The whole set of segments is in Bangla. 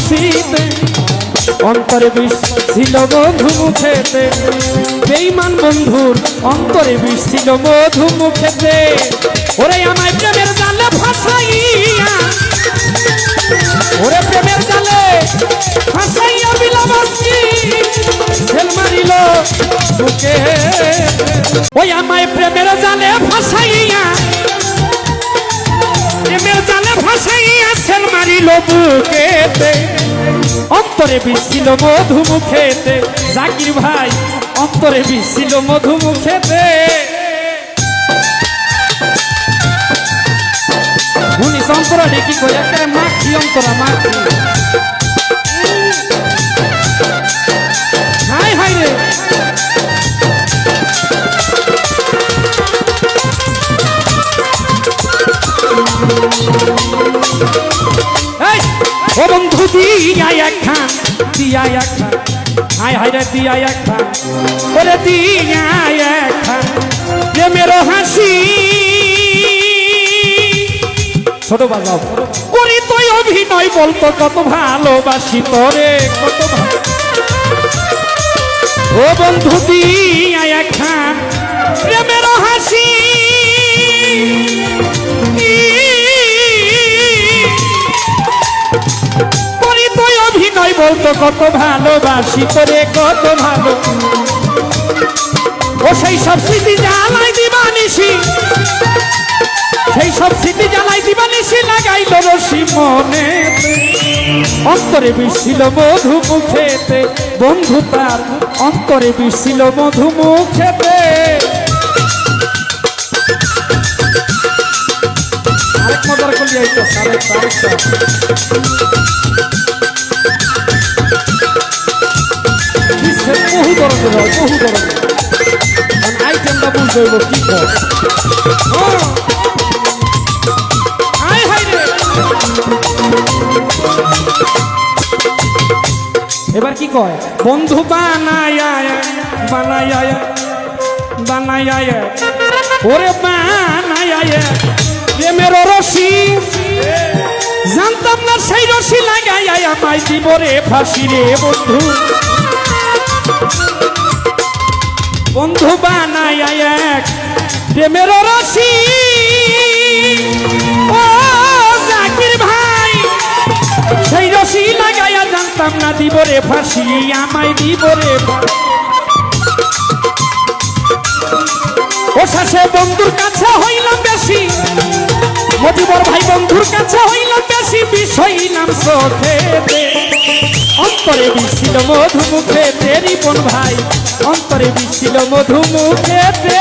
মসজিদে অন্তরে বিষ ছিল মধু মুখেতে বেঈমান বন্ধুর অন্তরে বিষ ছিল মধু মুখেতে ওরে আমায় প্রেমের জালে ফাঁসাইয়া ওরে প্রেমের জালে ফাঁসাইয়া বিলাবাসী ছেল মারিল বুকে ওই আমায় প্রেমের জালে ফাঁসাইয়া প্রেমের জালে ফাঁসাইয়া ছেল মারিল বুকেতে অন্তরে বিষ ছিল মধু মুখেতে জাকির ভাই অন্তরে বিষ ছিল মধু মুখেতে উনি অন্তরা দেখি কই একটা মাখি অন্তরা মাখি হাই হাই রে এই ও বন্ধু দিয়া একখান হাই হাই রে দিয়া একখান ওরে দিয়া একখান প্রেমের হাসি ছোট বাজাও করি তুই অভিনয় বলতো কত ভালোবাসি তোরে কত ও বন্ধু দিয়া একখান প্রেমের হাসি করি তুই অভিনয় বলতো কত ভালোবাসি তোরে কত ভালো ও সেই সব স্মৃতি জ্বালাই দিবানিসি সেই সব স্মৃতি জ্বালাই দিবানিসি লাগাইল রশি মনে অন্তরে বিষ ছিল মধু মুখেতে বন্ধু তার অন্তরে বিষ ছিল মধু মুখেতে আরেক মজার করলি আইতো আরেকটা বহু ধরনের আইটেমটা বুঝতে হইব কি কর এবার কি কয় বন্ধু বানায়া ওরে বানায়া প্রেমের রশি জানতাম না সেই রশি লাগাইয়া আমায় দিব রে ফাঁসি রে বন্ধু বন্ধু বানায়া এক প্রেমের রশি ও জাকির ভাই সেই রশি লাগাইয়া জানতাম না দিব রে ফাঁসি আমায় দিব রে ও শেষে বন্ধুর কাছে হইলাম বেশি মজিবর ভাই বন্ধুর কাছে হইলাম বেশি বিষ হইলাম চোখেতে অন্তরে বিষ ছিল মধু মুখেতে রিপন ভাই অন্তরে বিষ ছিল মধু মুখেতে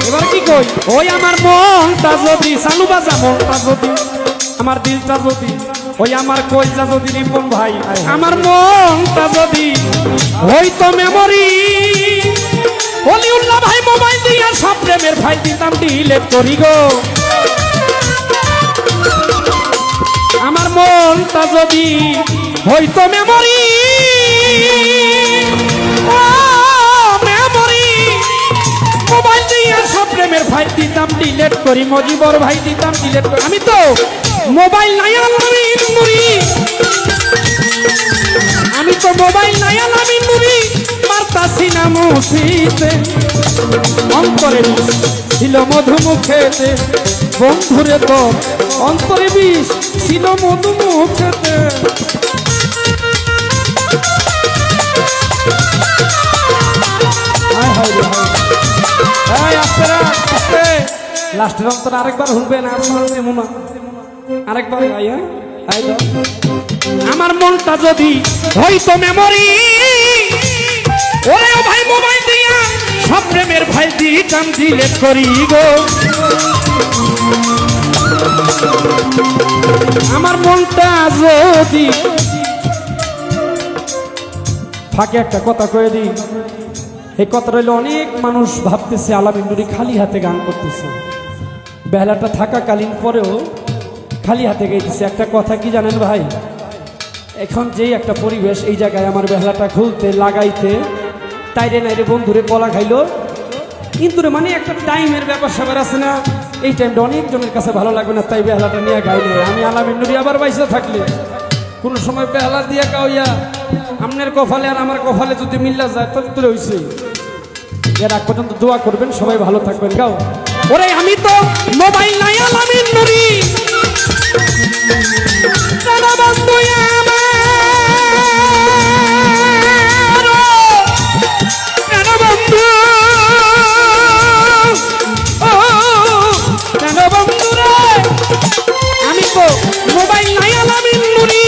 এবার কি কই ওই আমার মনটা যদি চালু বাজা মনটা যদি আমার দিলটা যদি ওই আমার কইটা যদি রিপন ভাই আমার মনটা যদি হইতো মেমোরি অলিউল্লাহ ভাই মোবাইল দিয়া সব প্রেমের ফাইল দিতাম ডিলিট করি গো আমার মনটা যদি হইতো মেমোরি মোবাইল দিয়ে সব প্রেমের ফাইল দিতাম ডিলিট করি মজিবর ভাই দিতাম ডিলিট করি আমি তো মোবাইল নাই আমি মুড়ি আমি তো মোবাইল নাই আমি মুড়ি মারতাছি না মুসিতে অন্তরে ছিল মধু মুখেতে বন্ধুরে তো অন্তরে বিষ ছিল মধু মুখেতে লাস্টের অন্তর আরেকবার শুনবেন আরেকবার আমার মনটা যদি হইতো মেমোরি ওরে ভাই মোবাইল দিয়া সব প্রেমের ফাইল দিতাম ডিলিট করি গো আমার মনটা যদি ফাঁকে একটা কথা কয়ে দিই, এই কথা রইল অনেক মানুষ ভাবতেছে আলামিন নুরি খালি হাতে গান করতেছে, বেলাটা থাকাকালীন পরেও খালি হাতে গাইতেছে। একটা কথা কি জানেন ভাই, এখন যেই একটা পরিবেশ, এই জায়গায় আমার বেহালাটা খুলতে লাগাইতে তাইরে নাইরে বন্ধুরে কলা খাইলো, কিন্তু রে মানে একটা টাইমের ব্যাপার স্যাপার আছে না, এই টাইমটা অনেকজনের কাছে ভালো লাগবে না, তাই বেহালাটা নিয়ে গাই নেই। আমি আলামিন নুরি আবার বাইসে থাকলে কোনো সময় বেহালা দিয়ে গাওয়া আপনার কপালে আর আমার কপালে যদি মিল্লা যায় তাহলে তো হয়েছে। এর আগ পর্যন্ত দোয়া করবেন, সবাই ভালো থাকবেন। গাও ওরে আমি তো মোবাইল নাই আলামিন নুরি বন্ধু আমি তো মোবাইল নাই আলামিন নুরি,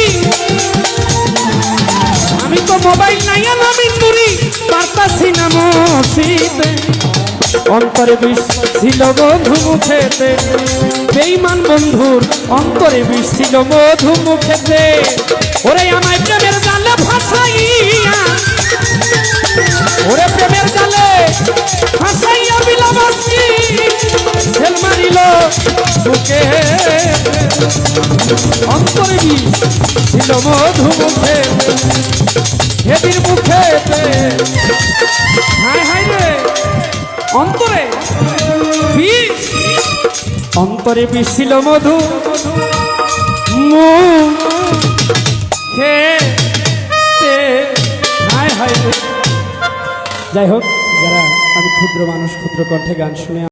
আমি তো মোবাইল নাই আলামিন নুরি পারতাছি না মসজিদে, অন্তরে বিষ ছিল মধু মুখেতে, বেঈমান বন্ধুর অন্তরে বিষ ছিল মধু মুখেতে। ওরে আমায় প্রেমের জালে ফাঁসাইয়া, ওরে প্রেমের জালে ফাঁসাইয়া বিলাবাসী ছেল মারিল বুকে, অন্তরে বিষ ছিল মধু মুখেতে, হেদির মুখেতে। হায় হায় রে অন্তরে বিষ, অন্তরে বিষ ছিল মধু মুখেতে। হায় হায় রে। যাই হোক, যারা আমি ক্ষুদ্র মানুষ, ক্ষুদ্র কণ্ঠে গান শুনে